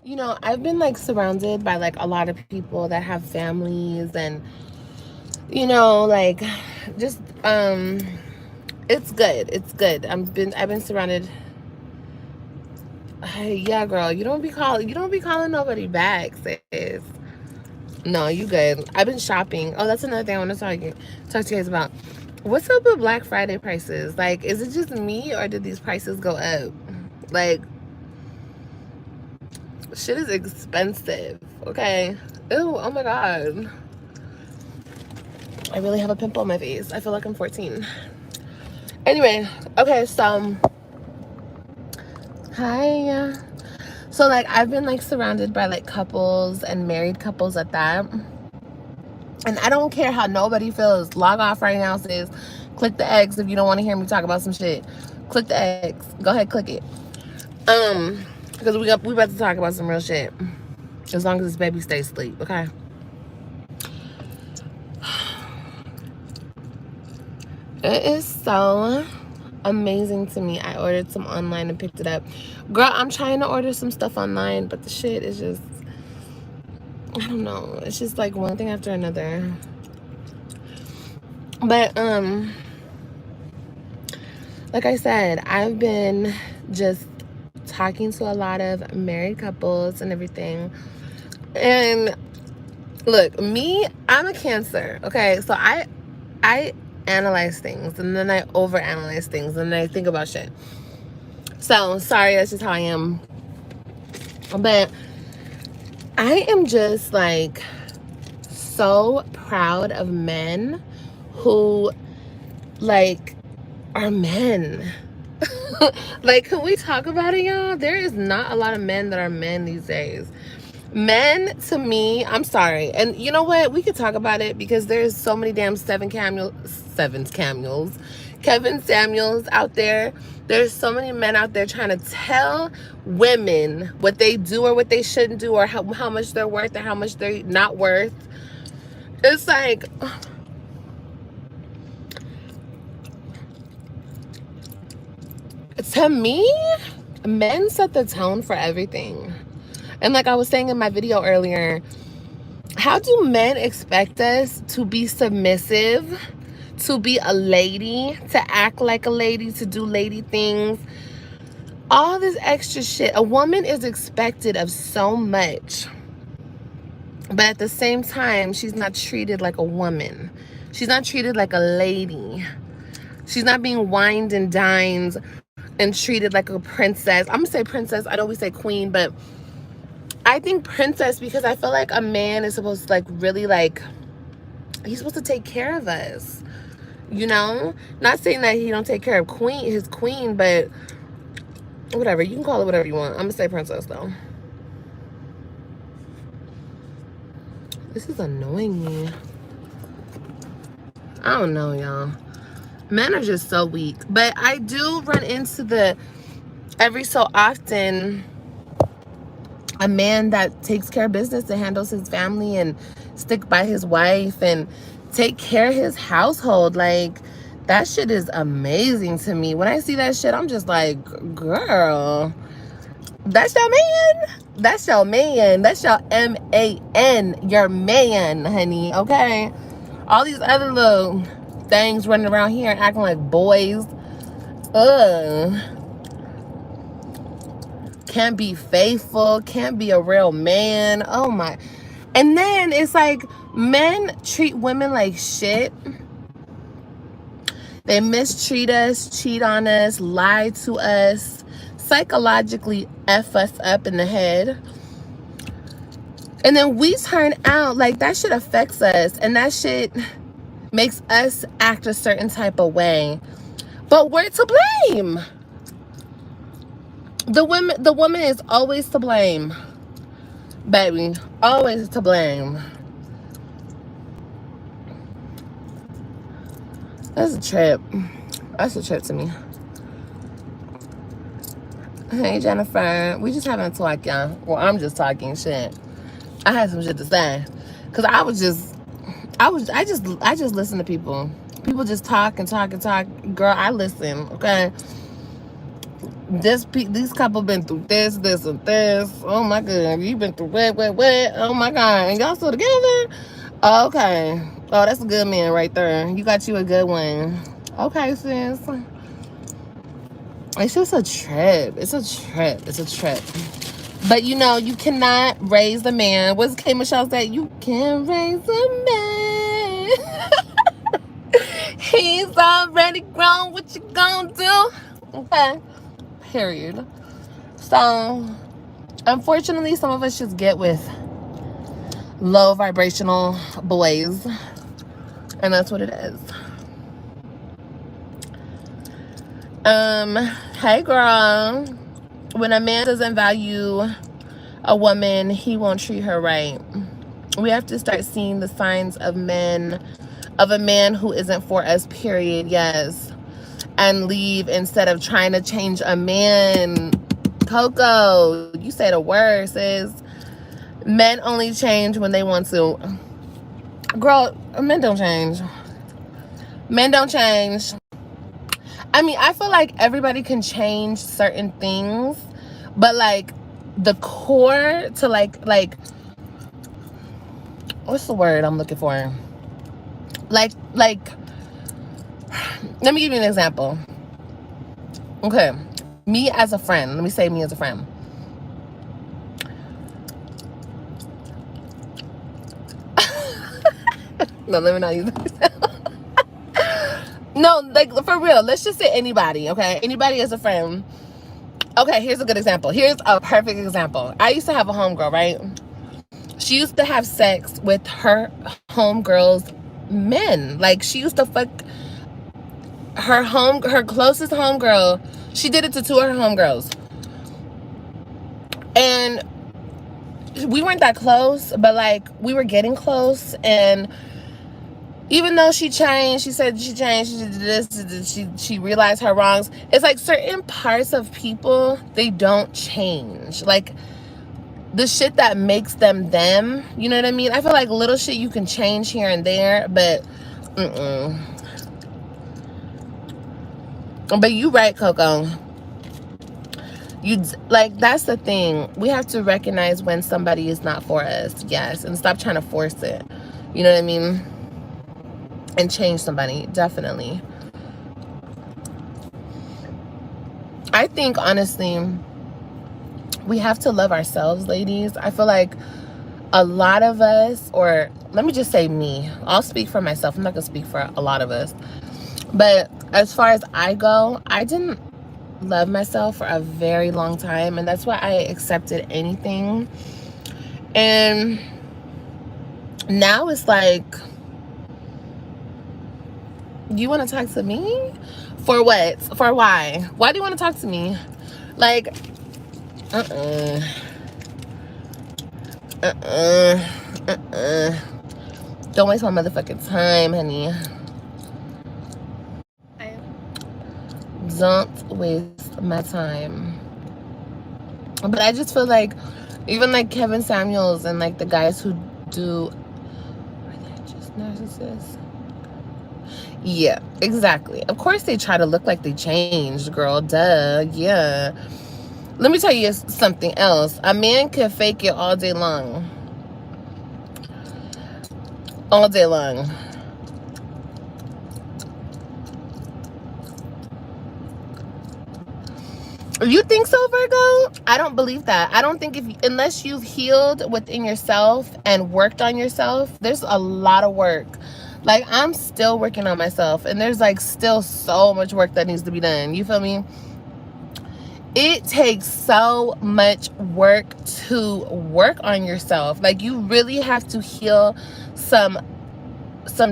I've been like surrounded by like a lot of people that have families and like just it's good. It's good. I've been surrounded. Hey, yeah, girl, you don't be calling nobody back, sis. No, you good. I've been shopping. Oh, that's another thing I want to talk to you guys about. What's up with Black Friday prices? Like, is it just me or did these prices go up? Like, shit is expensive. Okay. Ew, oh my god. I really have a pimple on my face. I feel like I'm 14. Anyway, okay, so hi. So like I've been like surrounded by like couples and married couples at that. And I don't care how nobody feels. Log off right now, sis. Click the X if you don't want to hear me talk about some shit. Click the X. Go ahead, click it. Because we about to talk about some real shit. As long as this baby stays asleep, okay? It is so amazing to me. I ordered some online and picked it up. Girl, I'm trying to order some stuff online, but the shit is just, I don't know. It's just like one thing after another. But like I said, I've been just talking to a lot of married couples and everything. And look, me, I'm a Cancer, okay? So I analyze things and then I overanalyze things and then I think about shit. So sorry, that's just how I am. But I am just like so proud of men who like are men. Like, can we talk about it, y'all? There is not a lot of men that are men these days. Men, to me, I'm sorry. And you know what? We could talk about it because there's so many damn Kevin Samuels out there. There's so many men out there trying to tell women what they do or what they shouldn't do or how much they're worth or how much they're not worth. It's like, to me, men set the tone for everything. And like I was saying in my video earlier, how do men expect us to be submissive, to be a lady, to act like a lady, to do lady things? All this extra shit. A woman is expected of so much. But at the same time, she's not treated like a woman. She's not treated like a lady. She's not being wined and dined and treated like a princess. I'm gonna say princess. I know we say queen, but I think princess because I feel like a man is supposed to like really like, he's supposed to take care of us. Not saying that he don't take care of his queen, but whatever. You can call it whatever you want. I'm gonna say princess though. This is annoying me. I don't know, y'all. Men are just so weak. But I do run into every so often a man that takes care of business and handles his family and stick by his wife and take care of his household. Like, that shit is amazing to me. When I see that shit, I'm just like, girl, that's your man. That's your man. That's your man. Your man, honey. Okay? All these other little things running around here acting like boys. Ugh. Can't be faithful. Can't be a real man. Oh my. And then it's like men treat women like shit. They mistreat us, cheat on us, lie to us, psychologically F us up in the head. And then we turn out like that shit affects us and that shit makes us act a certain type of way. But we're to blame. The woman is always to blame. Baby, always to blame. That's a trip. That's a trip to me. Hey, Jennifer. We just having a talk, y'all. Well, I'm just talking shit. I had some shit to say. Cause I just listen to people. People just talk and talk and talk. Girl, I listen, okay? these couple been through this, and this. Oh my god, you been through what? Oh my god, and y'all still together? Okay. Oh, that's a good man right there. You got you a good one. Okay, sis. It's just a trip. It's a trip. It's a trip. But you know, you cannot raise a man. What's K Michelle say? You can raise a man. He's already grown. What you gonna do? Okay. Period. So, unfortunately, some of us just get with low vibrational boys. And that's what it is. Hey girl. When a man doesn't value a woman, he won't treat her right. We have to start seeing the signs of a man who isn't for us, period. Yes. And leave instead of trying to change a man. Coco, you say the word, sis. Men only change when they want to. Girl, men don't change. Men don't change. I mean, I feel like everybody can change certain things, but like the core to like what's the word I'm looking for? Like let me give you an example. Okay. Me as a friend. Let me say me as a friend. No, let me not use that. No, like for real. Let's just say anybody, okay? Anybody as a friend. Okay, here's a good example. Here's a perfect example. I used to have a homegirl, right? She used to have sex with her homegirl's men. Like, she used to fuck her closest homegirl. She did it to two of her homegirls. And we weren't that close, but like we were getting close. And even though she changed, she said she changed, she did this, she realized her wrongs. It's like certain parts of people, they don't change. Like the shit that makes them them, you know what I mean? I feel like little shit you can change here and there, but But you right, Coco. You like, that's the thing. We have to recognize when somebody is not for us, yes, and stop trying to force it. You know what I mean? And change somebody, definitely. I think honestly, we have to love ourselves, ladies. I feel like a lot of us, or let me just say me, I'll speak for myself. I'm not gonna speak for a lot of us. But as far as I go, I didn't love myself for a very long time, and that's why I accepted anything. And now it's like, you want to talk to me? For what? For why? Why do you want to talk to me? Like, don't waste my motherfucking time, honey. Don't waste my time. But I just feel like even like Kevin Samuels and like the guys who do, are they just narcissists? Yeah, exactly. Of course they try to look like they changed, girl. Duh. Yeah. Let me tell you something else. A man can fake it all day long. All day long. You think so, Virgo? I don't believe that. I don't think unless you've healed within yourself and worked on yourself, there's a lot of work. Like, I'm still working on myself, and there's like still so much work that needs to be done. You feel me? It takes so much work to work on yourself. Like, you really have to heal some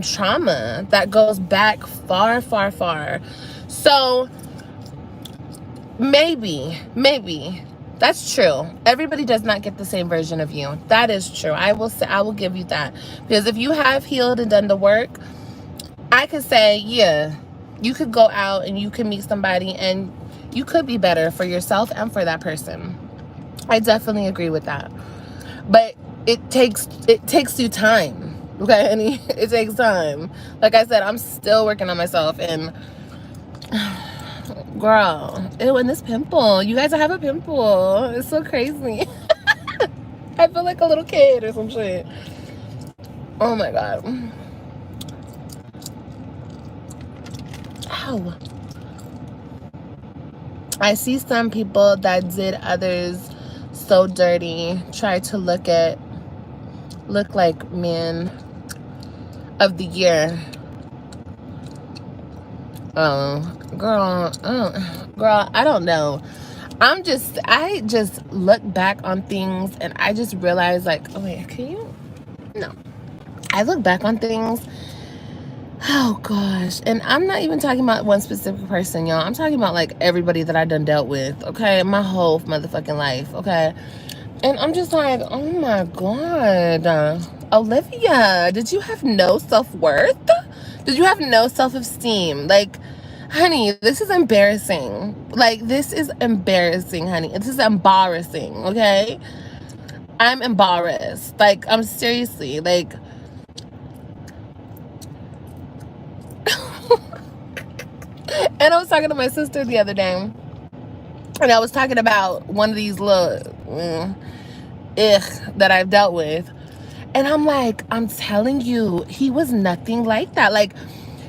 trauma that goes back far, far, far. So maybe that's true. Everybody does not get the same version of you. That is true. I will give you that, because if you have healed and done the work, I could say, yeah, you could go out and you could meet somebody and you could be better for yourself and for that person. I definitely agree with that. But it takes you time. Okay, honey? It takes time. Like I said, I'm still working on myself, and girl, ew, and this pimple. You guys, I have a pimple. It's so crazy. I feel like a little kid or some shit. Oh my god. Ow. I see some people that did others so dirty try to look like man of the year. Oh, girl, I don't know. I just look back on things and I just realize, like, oh wait, can you? No. I look back on things, oh gosh, and I'm not even talking about one specific person, y'all. I'm talking about like everybody that I done dealt with, okay? My whole motherfucking life, okay? And I'm just like, oh my god, Olivia, did you have no self-worth? Did you have no self-esteem? Like, honey, this is embarrassing. Like, this is embarrassing, honey. This is embarrassing, okay? I'm embarrassed. Like, I'm seriously, like... And I was talking to my sister the other day, and I was talking about one of these little that I've dealt with. And I'm like, I'm telling you, he was nothing like that. Like,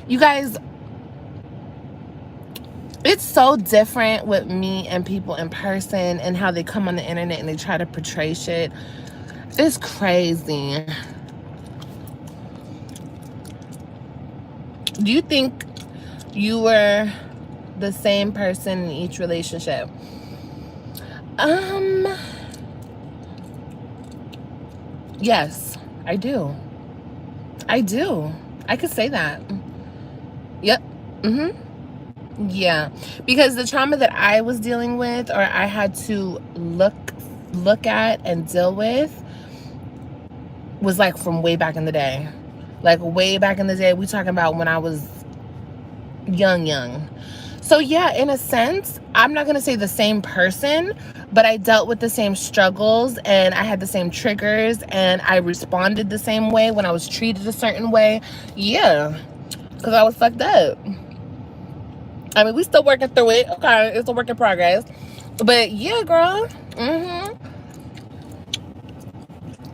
you guys... It's so different with me and people in person and how they come on the internet and they try to portray shit. It's crazy. Do you think you were the same person in each relationship? Yes, I do. I do. I could say that. Yep. Yeah, because the trauma that I was dealing with, or I had to look at and deal with, was like from way back in the day. Like way back in the day, we talking about when I was young. So yeah, in a sense, I'm not gonna say the same person, but I dealt with the same struggles and I had the same triggers and I responded the same way when I was treated a certain way. Yeah, because I was fucked up. I mean, we still working through it. Okay, it's a work in progress. But yeah, girl.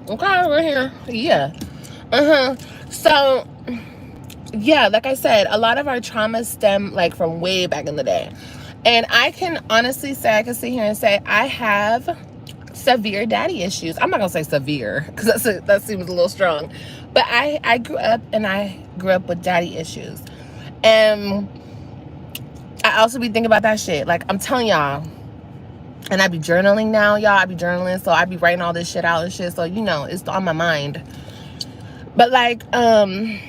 Okay, we're here. Yeah. So, yeah, like I said, a lot of our traumas stem like from way back in the day. And I can honestly say, I can sit here and say, I have severe daddy issues. I'm not gonna say severe because that seems a little strong. But I grew up with daddy issues. And I also be thinking about that shit. Like, I'm telling y'all, and I be journaling now, y'all. I be journaling, so I be writing all this shit out and shit. So, you know, it's on my mind. But, like, I've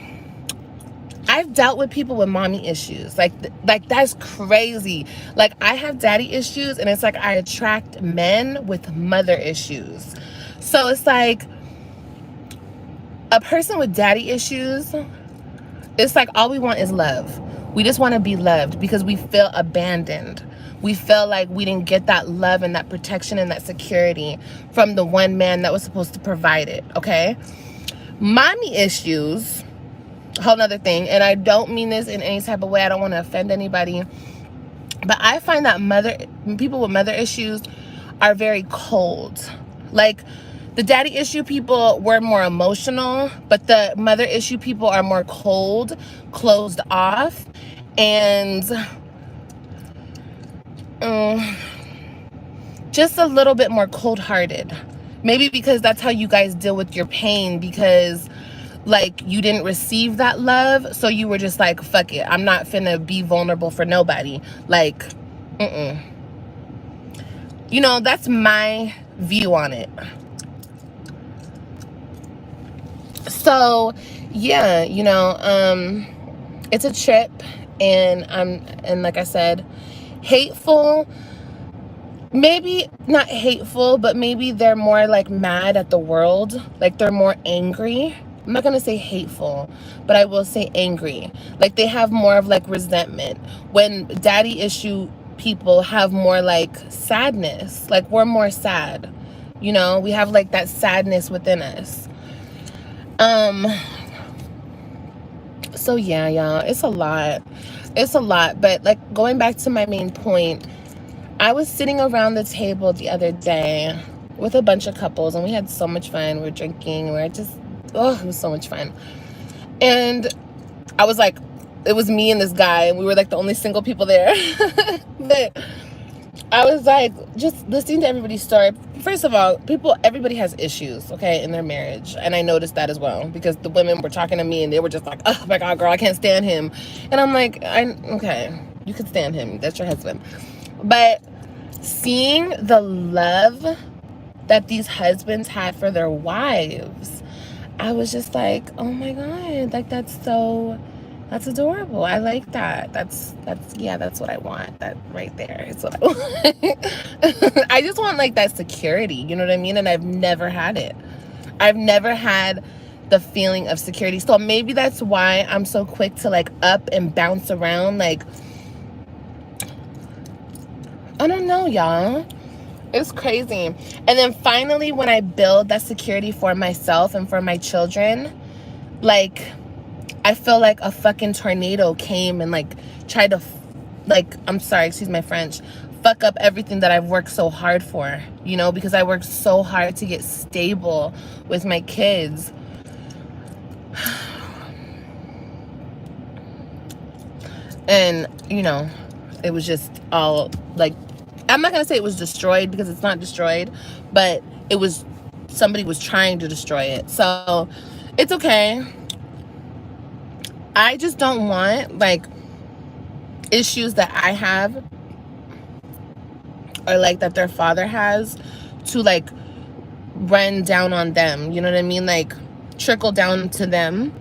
dealt with people with mommy issues. Like that's crazy. Like, I have daddy issues, and it's like I attract men with mother issues. So, it's like a person with daddy issues, it's like all we want is love. We just want to be loved because we feel abandoned. We feel like we didn't get that love and that protection and that security from the one man that was supposed to provide it, okay? Mommy issues, a whole nother thing, and I don't mean this in any type of way. I don't want to offend anybody. But I find that people with mother issues are very cold. Like, the daddy issue people were more emotional, but the mother issue people are more cold, closed off, and just a little bit more cold-hearted. Maybe because that's how you guys deal with your pain, because like you didn't receive that love, so you were just like, fuck it, I'm not finna be vulnerable for nobody. Like, you know, that's my view on it. So yeah, you know, it's a trip, and like I said, hateful. Maybe not hateful, but maybe they're more like mad at the world. Like, they're more angry. I'm not gonna say hateful, but I will say angry. Like, they have more of like resentment. When daddy issue people have more like sadness. Like, we're more sad. You know, we have like that sadness within us. So yeah, y'all, it's a lot. It's a lot. But like, going back to my main point, I was sitting around the table the other day with a bunch of couples, and we had so much fun. We were drinking. We were just, oh, it was so much fun. And I was like, it was me and this guy, and we were like the only single people there. But I was like, just listening to everybody's story. First of all, everybody has issues, okay, in their marriage. And I noticed that as well, because the women were talking to me and they were just like, oh my God, girl, I can't stand him. And I'm like, okay, you can stand him. That's your husband. But seeing the love that these husbands had for their wives, I was just like, oh my God, like that's adorable. I like that. That's what I want. That right there is what I want. I just want like that security, you know what I mean? And I've never had it. I've never had the feeling of security. So maybe that's why I'm so quick to like up and bounce around. Like, I don't know, y'all. It's crazy. And then finally, when I build that security for myself and for my children, like, I feel like a fucking tornado came and like tried to, like, I'm sorry, excuse my French, fuck up everything that I've worked so hard for, you know, because I worked so hard to get stable with my kids. And, you know, it was just all like, I'm not going to say it was destroyed because it's not destroyed, but somebody was trying to destroy it. So it's okay. I just don't want like issues that I have or like that their father has to like run down on them. You know what I mean? Like trickle down to them.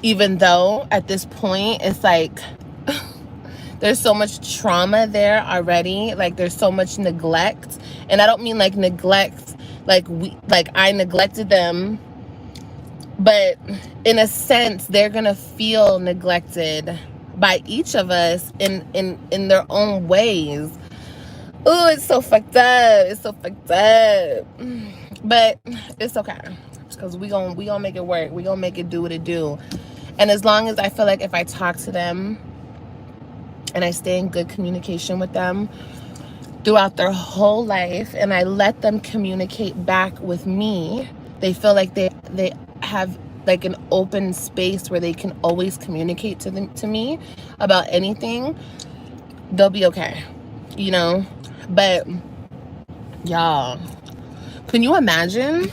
Even though at this point it's like there's so much trauma there already. Like there's so much neglect. And I don't mean like neglect like I neglected them. But in a sense, they're gonna feel neglected by each of us in their own ways. Oh, it's so fucked up. It's so fucked up. But it's okay, because we gonna make it work. We gonna make it do what it do. And as long as I feel like if I talk to them and I stay in good communication with them throughout their whole life, and I let them communicate back with me, they feel like they have like an open space where they can always communicate to me about anything, they'll be okay, you know. But y'all, can you imagine?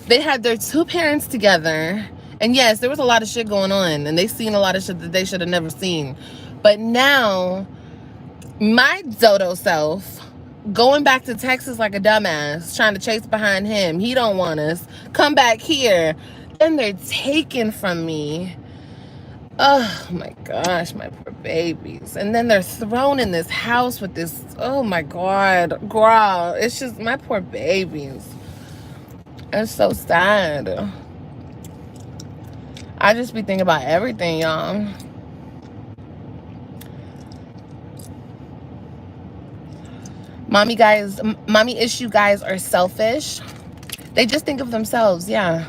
They had their two parents together, and yes, there was a lot of shit going on, and they seen a lot of shit that they should have never seen. But now my dodo self going back to Texas like a dumbass, trying to chase behind him. He don't want us. Come back here. Then they're taken from me. Oh my gosh, my poor babies. And then they're thrown in this house with this, oh my God, girl. It's just my poor babies. It's so sad. I just be thinking about everything, y'all. Mommy issue guys are selfish. They just think of themselves, yeah.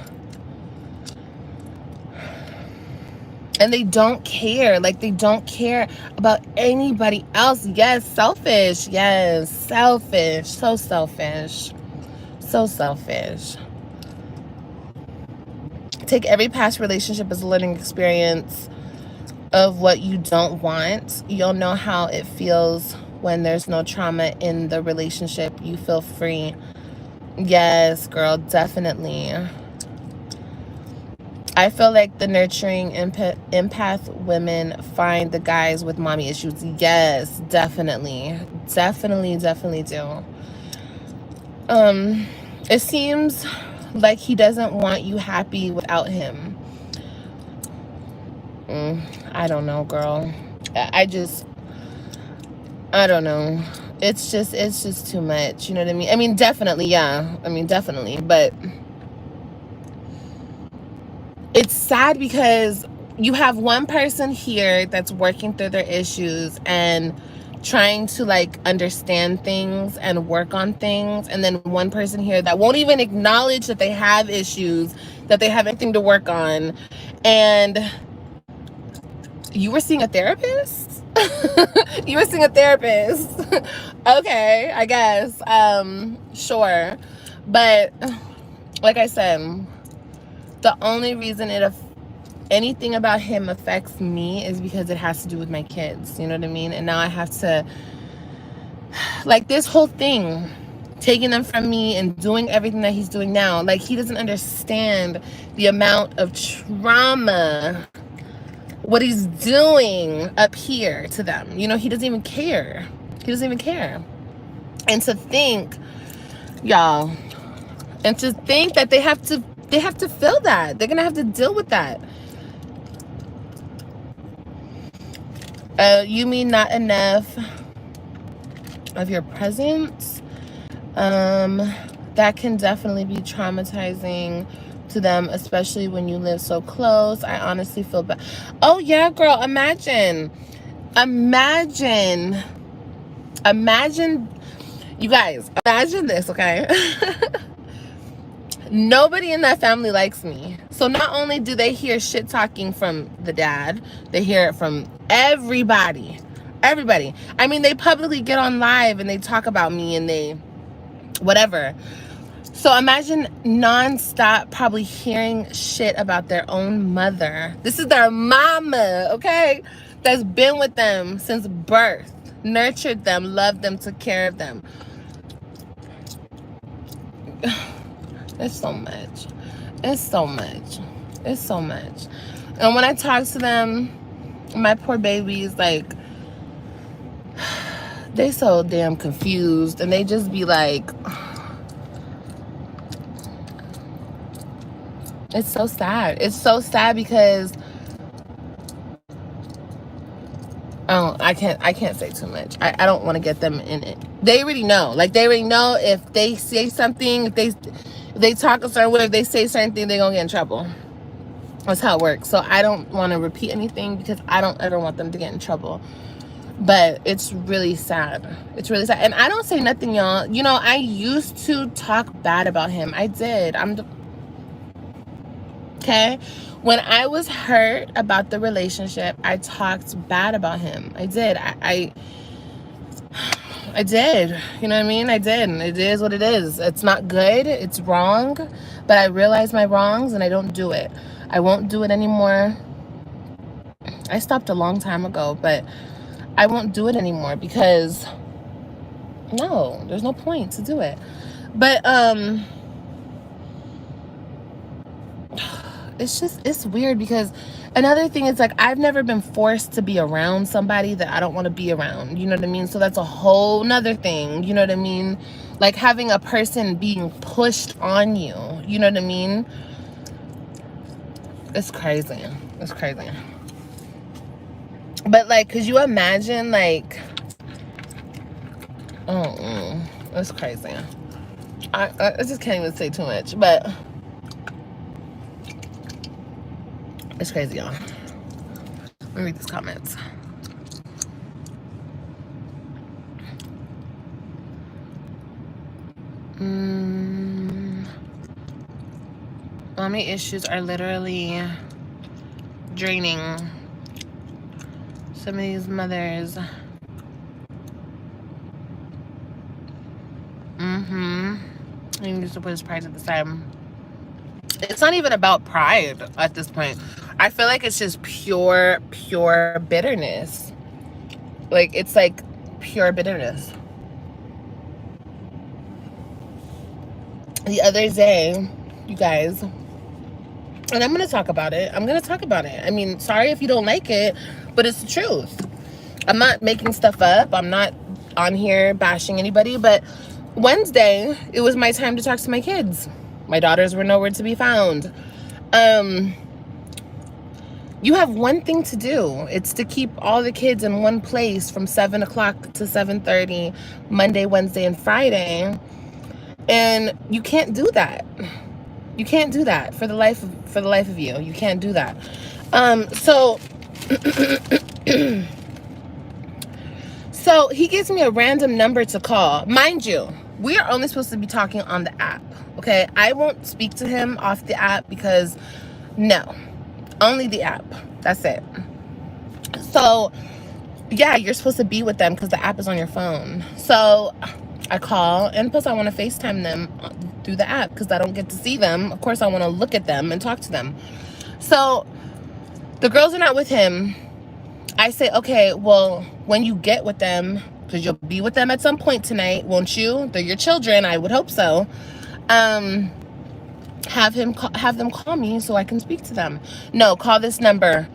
And they don't care. Like, they don't care about anybody else. Yes, selfish. Yes, selfish. So selfish. So selfish. Take every past relationship as a learning experience of what you don't want. You'll know how it feels when there's no trauma in the relationship. You feel free. Yes, girl, definitely. I feel like the nurturing empath women find the guys with mommy issues. Yes, definitely. Definitely do. It seems like he doesn't want you happy without him. I don't know, girl. I don't know. It's just too much. You know what I mean? I mean, definitely, yeah. I mean, definitely. But it's sad because you have one person here that's working through their issues and trying to like understand things and work on things, and then one person here that won't even acknowledge that they have issues, that they have anything to work on. And You were seeing a therapist? You were seeing a therapist. Okay, I guess. Sure. But like I said, the only reason anything about him affects me is because it has to do with my kids. You know what I mean? And now I have to, like, this whole thing, taking them from me and doing everything that he's doing now. Like, he doesn't understand the amount of trauma, what he's doing up here to them. You know, he doesn't even care. He doesn't even care. And to think, y'all, and to think that they have to feel that. They're gonna have to deal with that. You mean not enough of your presence? That can definitely be traumatizing to them, especially when you live so close. I honestly feel bad. Oh yeah, girl, imagine, you guys, imagine this, okay? Nobody in that family likes me. So not only do they hear shit talking from the dad, they hear it from everybody. Everybody. I mean, they publicly get on live and they talk about me and they whatever. So imagine nonstop probably hearing shit about their own mother. This is their mama, okay? That's been with them since birth, nurtured them, loved them, took care of them. It's so much. It's so much. It's so much. And when I talk to them, my poor babies, like, they so damn confused. And they just be like, it's so sad. It's so sad because I can't say too much. I don't want to get them in it. They already know. Like, they already know if they say something, if they talk a certain way, if they say certain thing, they're gonna get in trouble. That's how it works. So I don't want to repeat anything because I don't ever want them to get in trouble. But it's really sad. It's really sad. And I don't say nothing, y'all. You know, I used to talk bad about him. I did. Okay? When I was hurt about the relationship, I talked bad about him. I did. I did. You know what I mean? I did. It is what it is. It's not good. It's wrong. But I realize my wrongs and I don't do it. I won't do it anymore. I stopped a long time ago, but I won't do it anymore because no, there's no point to do it. But it's weird because another thing is, like, I've never been forced to be around somebody that I don't want to be around. You know what I mean? So that's a whole nother thing. You know what I mean? Like having a person being pushed on you. You know what I mean? It's crazy. It's crazy. But like, could you imagine, like, it's crazy. I just can't even say too much, but it's crazy, y'all. Let me read these comments. Mommy issues are literally draining. Some of these mothers. You can just put his pride at the side. It's not even about pride at this point. I feel like it's just pure bitterness. Like, it's like pure bitterness. The other day, you guys, and I'm gonna talk about it. I mean, sorry if you don't like it, but it's the truth. I'm not making stuff up. I'm not on here bashing anybody, but Wednesday, it was my time to talk to my kids. My daughters were nowhere to be found. You have one thing to do. It's to keep all the kids in one place from 7 o'clock to 7:30, Monday, Wednesday, and Friday. And you can't do that. You can't do that for the life of you. You can't do that. So he gives me a random number to call. Mind you, we are only supposed to be talking on the app. Okay, I won't speak to him off the app because no, only the app. That's it. So yeah, you're supposed to be with them because the app is on your phone. So I call, and plus I want to FaceTime them through the app because I don't get to see them. Of course, I want to look at them and talk to them. So the girls are not with him. I say, okay, well, when you get with them, because you'll be with them at some point tonight, won't you? They're your children. I would hope so. Have them call me so I can speak to them. No, call this number.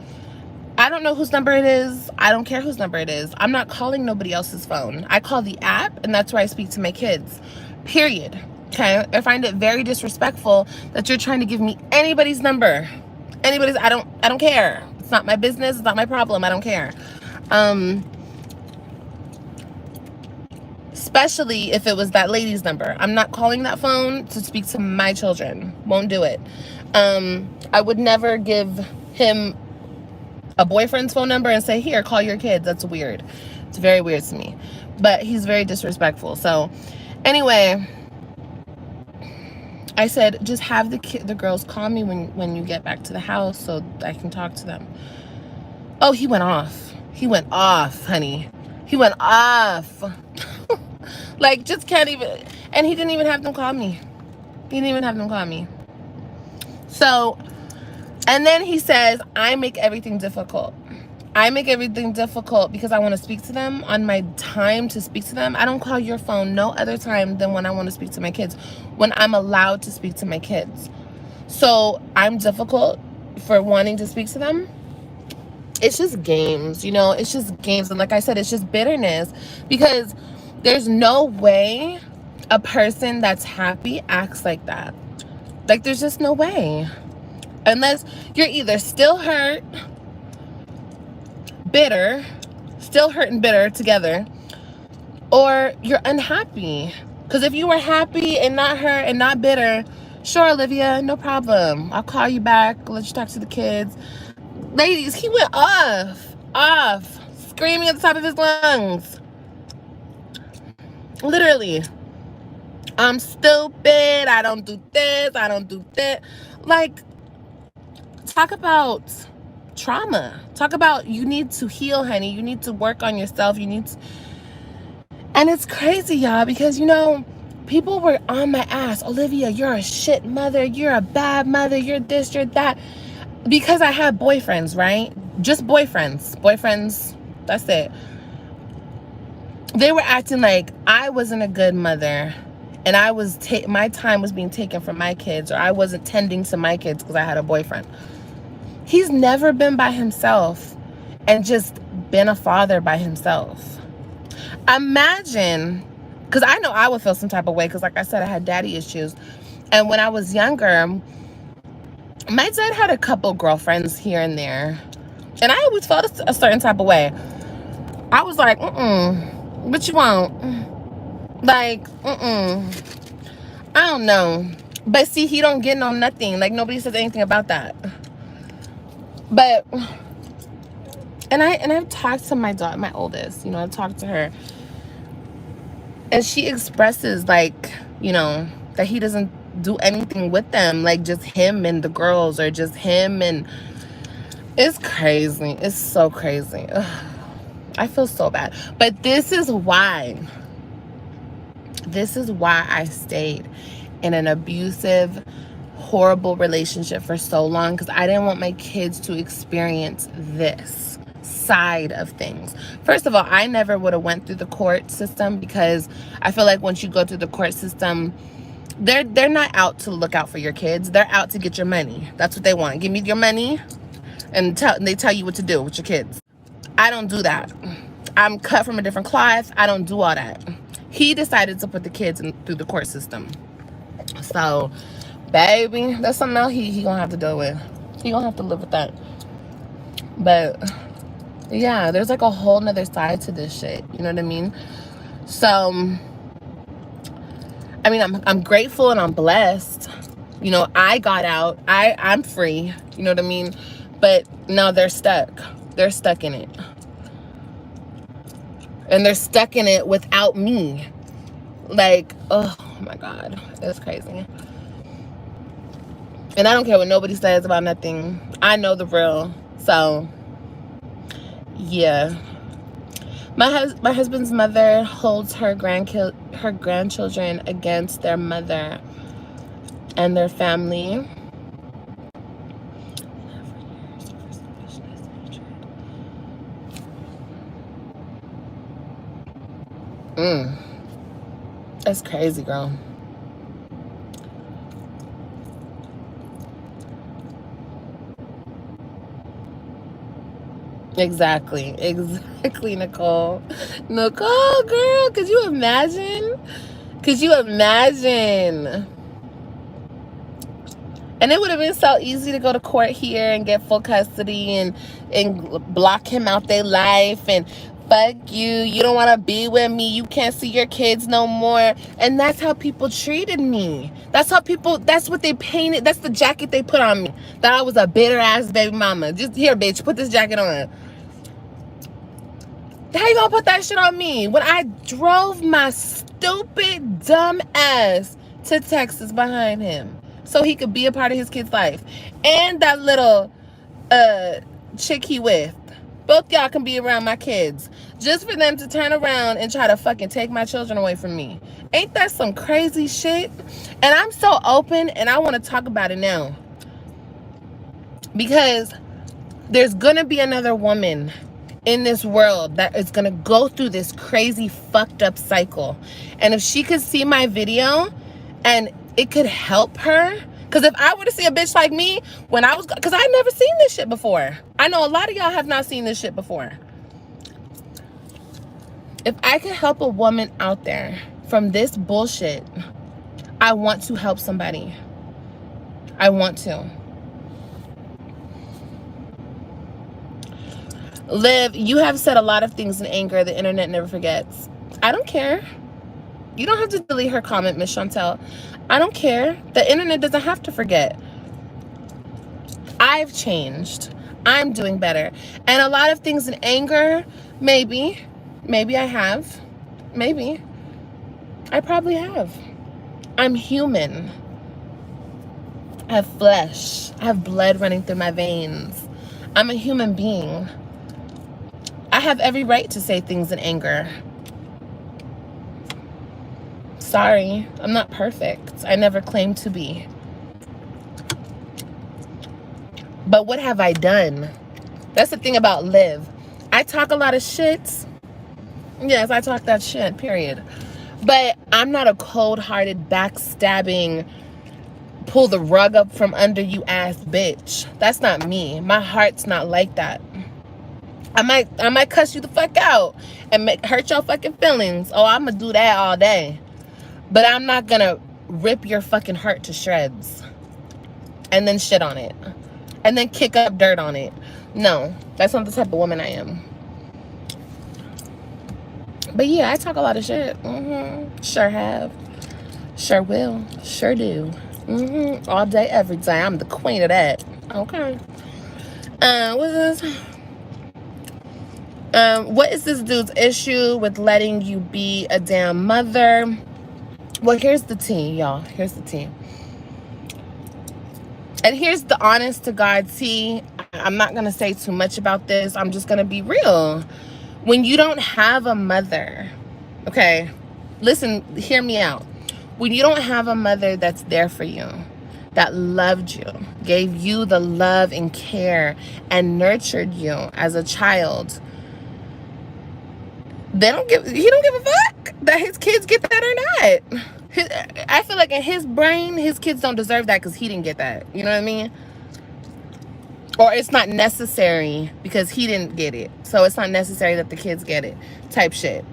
I don't know whose number it is. I don't care whose number it is. I'm not calling nobody else's phone. I call the app, and that's where I speak to my kids. Period. Okay? I find it very disrespectful that you're trying to give me anybody's number. Anybody's. I don't care. It's not my business. It's not my problem. I don't care. Especially if it was that lady's number. I'm not calling that phone to speak to my children. Won't do it. I would never give him a boyfriend's phone number and say, here, call your kids. That's weird. It's very weird to me. But he's very disrespectful. So anyway, I said, just have the girls call me when you get back to the house so I can talk to them. Oh, he went off. He went off, honey. He went off. Like, just can't even. And he didn't even have them call me. He didn't even have them call me. So, and then he says, I make everything difficult. I make everything difficult because I want to speak to them on my time to speak to them. I don't call your phone no other time than when I want to speak to my kids, when I'm allowed to speak to my kids. So I'm difficult for wanting to speak to them. It's just games, you know, it's just games. And like I said, it's just bitterness, because there's no way a person that's happy acts like that. Like, there's just no way. Unless you're either still hurt, bitter, still hurt and bitter together, or you're unhappy. Because if you were happy and not hurt and not bitter, sure, Olivia, no problem. I'll call you back, let you talk to the kids. Ladies, he went off, screaming at the top of his lungs. Literally. I'm stupid. I don't do this. I don't do that. Like, talk about trauma. Talk about, you need to heal, honey. You need to work on yourself. You need to... And it's crazy, y'all, because, you know, people were on my ass. Olivia, you're a shit mother. You're a bad mother. You're this, you're that. Because I had boyfriends, right? Just boyfriends. Boyfriends, that's it. They were acting like I wasn't a good mother, and I was my time was being taken from my kids, or I wasn't tending to my kids because I had a boyfriend. He's never been by himself and just been a father by himself. Imagine, because I know I would feel some type of way, because like I said, I had daddy issues. And when I was younger, my dad had a couple girlfriends here and there, and I always felt a certain type of way. I was like, what you want? Like, I don't know. But see, he don't get no nothing. Like, nobody says anything about that. But, and I've talked to my daughter, my oldest, you know, I've talked to her, and she expresses, like, you know, that he doesn't do anything with them, like just him and the girls, or just him, and it's crazy. It's so crazy. Ugh. I feel so bad. But this is why I stayed in an abusive, horrible relationship for so long, because I didn't want my kids to experience this side of things. First of all, I never would have went through the court system, because I feel like once you go through the court system, they're not out to look out for your kids. They're out to get your money. That's what they want. Give me your money, and they tell you what to do with your kids. I don't do that. I'm cut from a different cloth. I don't do all that. He decided to put the kids through the court system. So, baby, that's something else he gonna have to deal with. He gonna have to live with that. But yeah, there's like a whole nother side to this shit. You know what I mean? So, I mean, I'm grateful and I'm blessed. You know, I got out. I'm free. You know what I mean? But now they're stuck. They're stuck in it. And they're stuck in it without me. Like, oh my God. It's crazy. And I don't care what nobody says about nothing. I know the real. So, Yeah. My husband's mother holds her grandchildren against their mother and their family. That's crazy, girl. Exactly, Nicole. Nicole, girl, could you imagine? Could you imagine? And it would have been so easy to go to court here and get full custody and block him out their life and fuck you. You don't want to be with me. You can't see your kids no more. And that's how people treated me. That's what they painted. That's the jacket they put on me. That I was a bitter ass baby mama. Just here, bitch, put this jacket on. How you gonna put that shit on me when I drove my stupid dumb ass to Texas behind him so he could be a part of his kid's life? And that little chick he with, both y'all can be around my kids just for them to turn around and try to fucking take my children away from me. Ain't that some crazy shit? And I'm so open and I want to talk about it now because there's gonna be another woman in this world that is gonna go through this crazy fucked up cycle. And if she could see my video and it could help her, because if I were to see a bitch like me when I was, because I never seen this shit before. I know a lot of y'all have not seen this shit before. If I could help a woman out there from this bullshit, I want to help somebody. I want to. Liv, you have said a lot of things in anger. The internet never forgets. I don't care. You don't have to delete her comment, Miss Chantel. I don't care. The internet doesn't have to forget. I've changed. I'm doing better. And a lot of things in anger, maybe I have. Maybe. I probably have. I'm human. I have flesh. I have blood running through my veins. I'm a human being. I have every right to say things in anger. Sorry, I'm not perfect. I never claimed to be. But what have I done? That's the thing about Liv. I talk a lot of shit. Yes, I talk that shit, period. But I'm not a cold-hearted, backstabbing, pull the rug up from under you ass bitch. That's not me. My heart's not like that. I might cuss you the fuck out and hurt your fucking feelings. Oh, I'm gonna do that all day. But I'm not gonna rip your fucking heart to shreds and then shit on it and then kick up dirt on it. No, that's not the type of woman I am. But yeah, I talk a lot of shit. Sure have. Sure will. Sure do. All day, every day. I'm the queen of that. Okay. What's this? What is this dude's issue with letting you be a damn mother? Well, here's the tea, y'all. Here's the tea. And here's the honest to God tea. I'm not going to say too much about this. I'm just going to be real. When you don't have a mother, okay, listen, hear me out. When you don't have a mother that's there for you, that loved you, gave you the love and care and nurtured you as a child, he don't give a fuck that his kids get that or not. I feel like in his brain, his kids don't deserve that because he didn't get that. You know what I mean? Or it's not necessary because he didn't get it. So it's not necessary that the kids get it type shit.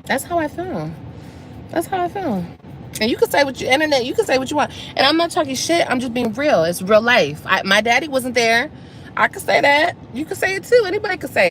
That's how I feel. That's how I feel. And you can say what you, internet, you can say what you want. And I'm not talking shit. I'm just being real. It's real life. My daddy wasn't there. I could say that. You could say it too. Anybody could say